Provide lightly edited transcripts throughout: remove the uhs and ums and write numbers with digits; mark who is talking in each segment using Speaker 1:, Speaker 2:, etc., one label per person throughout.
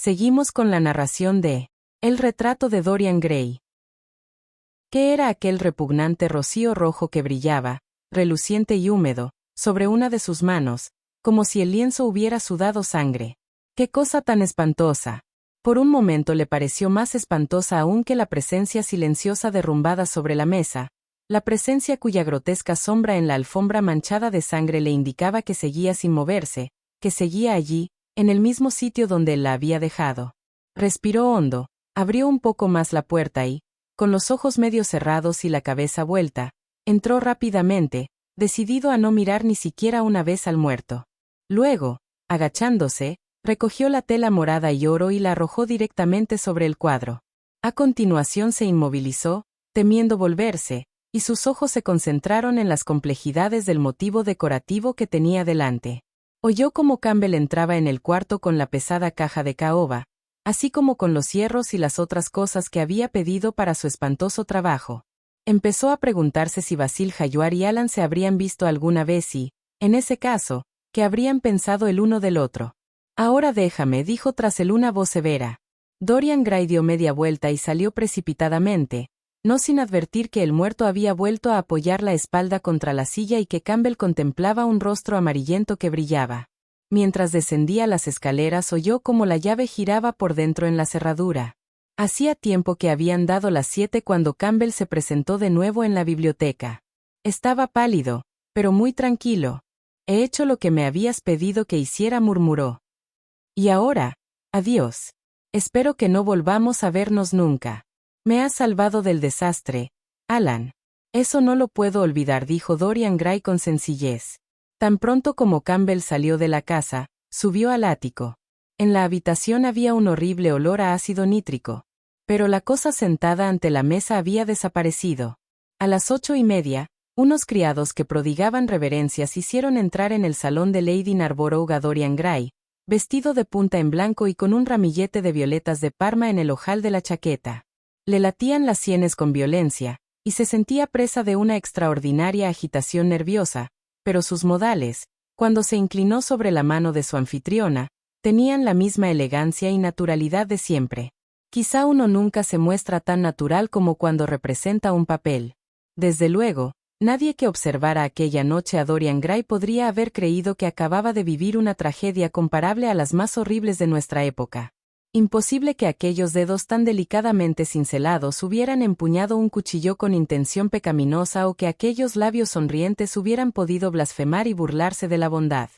Speaker 1: Seguimos con la narración de El retrato de Dorian Gray. ¿Qué era aquel repugnante rocío rojo que brillaba, reluciente y húmedo, sobre una de sus manos, como si el lienzo hubiera sudado sangre? ¡Qué cosa tan espantosa! Por un momento le pareció más espantosa aún que la presencia silenciosa derrumbada sobre la mesa, la presencia cuya grotesca sombra en la alfombra manchada de sangre le indicaba que seguía sin moverse, que seguía allí, en el mismo sitio donde él la había dejado. Respiró hondo, abrió un poco más la puerta y, con los ojos medio cerrados y la cabeza vuelta, entró rápidamente, decidido a no mirar ni siquiera una vez al muerto. Luego, agachándose, recogió la tela morada y oro y la arrojó directamente sobre el cuadro. A continuación se inmovilizó, temiendo volverse, y sus ojos se concentraron en las complejidades del motivo decorativo que tenía delante. Oyó cómo Campbell entraba en el cuarto con la pesada caja de caoba, así como con los hierros y las otras cosas que había pedido para su espantoso trabajo. Empezó a preguntarse si Basil Hallward y Alan se habrían visto alguna vez y, en ese caso, qué habrían pensado el uno del otro. Ahora déjame, dijo tras él una voz severa. Dorian Gray dio media vuelta y salió precipitadamente, no sin advertir que el muerto había vuelto a apoyar la espalda contra la silla y que Campbell contemplaba un rostro amarillento que brillaba. Mientras descendía las escaleras oyó cómo la llave giraba por dentro en la cerradura. Hacía tiempo que habían dado las 7 cuando Campbell se presentó de nuevo en la biblioteca. Estaba pálido, pero muy tranquilo. He hecho lo que me habías pedido que hiciera, murmuró. Y ahora, adiós. Espero que no volvamos a vernos nunca. Me has salvado del desastre, Alan. Eso no lo puedo olvidar, dijo Dorian Gray con sencillez. Tan pronto como Campbell salió de la casa, subió al ático. En la habitación había un horrible olor a ácido nítrico. Pero la cosa sentada ante la mesa había desaparecido. A las 8:30, unos criados que prodigaban reverencias hicieron entrar en el salón de Lady Narborough a Dorian Gray, vestido de punta en blanco y con un ramillete de violetas de Parma en el ojal de la chaqueta. Le latían las sienes con violencia, y se sentía presa de una extraordinaria agitación nerviosa, pero sus modales, cuando se inclinó sobre la mano de su anfitriona, tenían la misma elegancia y naturalidad de siempre. Quizá uno nunca se muestra tan natural como cuando representa un papel. Desde luego, nadie que observara aquella noche a Dorian Gray podría haber creído que acababa de vivir una tragedia comparable a las más horribles de nuestra época. Imposible que aquellos dedos tan delicadamente cincelados hubieran empuñado un cuchillo con intención pecaminosa o que aquellos labios sonrientes hubieran podido blasfemar y burlarse de la bondad.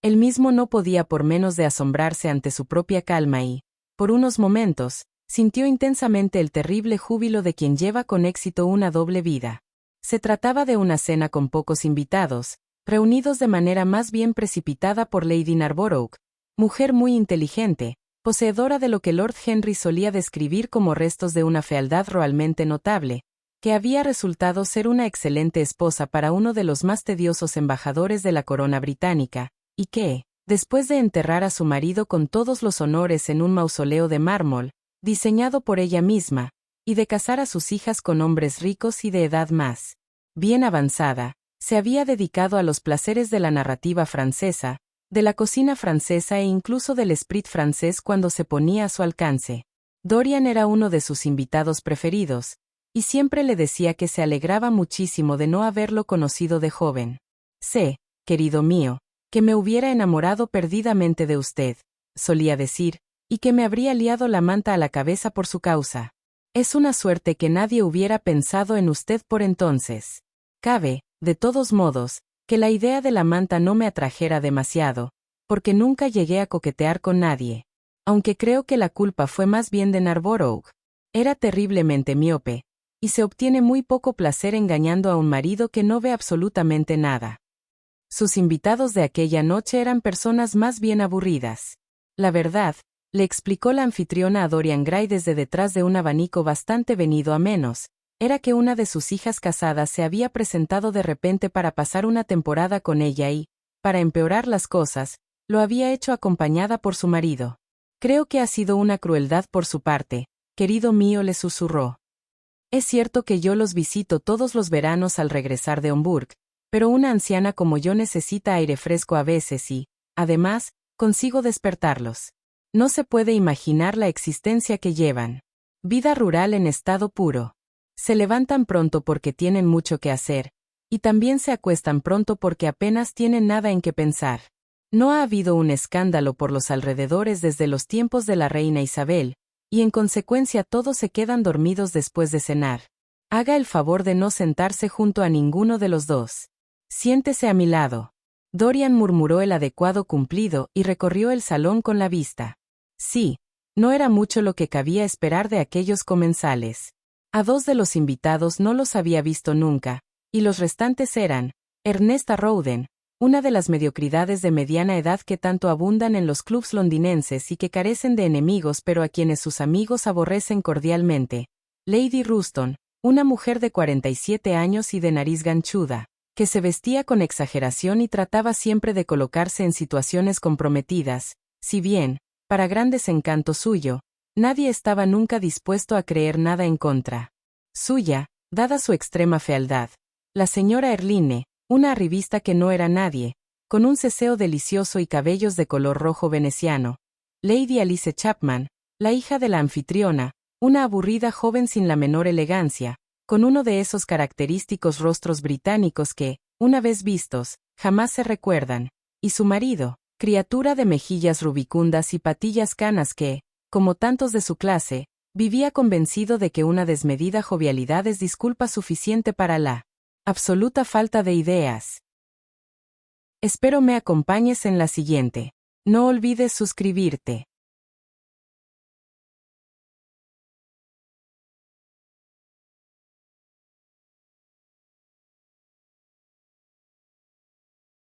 Speaker 1: Él mismo no podía por menos de asombrarse ante su propia calma y, por unos momentos, sintió intensamente el terrible júbilo de quien lleva con éxito una doble vida. Se trataba de una cena con pocos invitados, reunidos de manera más bien precipitada por Lady Narborough, mujer muy inteligente, poseedora de lo que Lord Henry solía describir como restos de una fealdad realmente notable, que había resultado ser una excelente esposa para uno de los más tediosos embajadores de la corona británica, y que, después de enterrar a su marido con todos los honores en un mausoleo de mármol, diseñado por ella misma, y de casar a sus hijas con hombres ricos y de edad más bien avanzada, se había dedicado a los placeres de la narrativa francesa, de la cocina francesa e incluso del esprit francés cuando se ponía a su alcance. Dorian era uno de sus invitados preferidos, y siempre le decía que se alegraba muchísimo de no haberlo conocido de joven. Sé, querido mío, que me hubiera enamorado perdidamente de usted, solía decir, y que me habría liado la manta a la cabeza por su causa. Es una suerte que nadie hubiera pensado en usted por entonces. Cabe, de todos modos, que la idea de la manta no me atrajera demasiado, porque nunca llegué a coquetear con nadie. Aunque creo que la culpa fue más bien de Narborough. Era terriblemente miope, y se obtiene muy poco placer engañando a un marido que no ve absolutamente nada. Sus invitados de aquella noche eran personas más bien aburridas. La verdad, le explicó la anfitriona a Dorian Gray desde detrás de un abanico bastante venido a menos, era que una de sus hijas casadas se había presentado de repente para pasar una temporada con ella y, para empeorar las cosas, lo había hecho acompañada por su marido. Creo que ha sido una crueldad por su parte, querido mío, le susurró. Es cierto que yo los visito todos los veranos al regresar de Homburg, pero una anciana como yo necesita aire fresco a veces y, además, consigo despertarlos. No se puede imaginar la existencia que llevan. Vida rural en estado puro. Se levantan pronto porque tienen mucho que hacer, y también se acuestan pronto porque apenas tienen nada en qué pensar. No ha habido un escándalo por los alrededores desde los tiempos de la reina Isabel, y en consecuencia todos se quedan dormidos después de cenar. Haga el favor de no sentarse junto a ninguno de los dos. Siéntese a mi lado. Dorian murmuró el adecuado cumplido y recorrió el salón con la vista. Sí, no era mucho lo que cabía esperar de aquellos comensales. A dos de los invitados no los había visto nunca, y los restantes eran Ernesta Rowden, una de las mediocridades de mediana edad que tanto abundan en los clubs londinenses y que carecen de enemigos pero a quienes sus amigos aborrecen cordialmente. Lady Ruston, una mujer de 47 años y de nariz ganchuda, que se vestía con exageración y trataba siempre de colocarse en situaciones comprometidas, si bien, para gran desencanto suyo, nadie estaba nunca dispuesto a creer nada en contra suya, dada su extrema fealdad. La señora Erline, una arribista que no era nadie, con un ceseo delicioso y cabellos de color rojo veneciano. Lady Alice Chapman, la hija de la anfitriona, una aburrida joven sin la menor elegancia, con uno de esos característicos rostros británicos que, una vez vistos, jamás se recuerdan, y su marido, criatura de mejillas rubicundas y patillas canas que, como tantos de su clase, vivía convencido de que una desmedida jovialidad es disculpa suficiente para la absoluta falta de ideas. Espero me acompañes en la siguiente. No olvides suscribirte.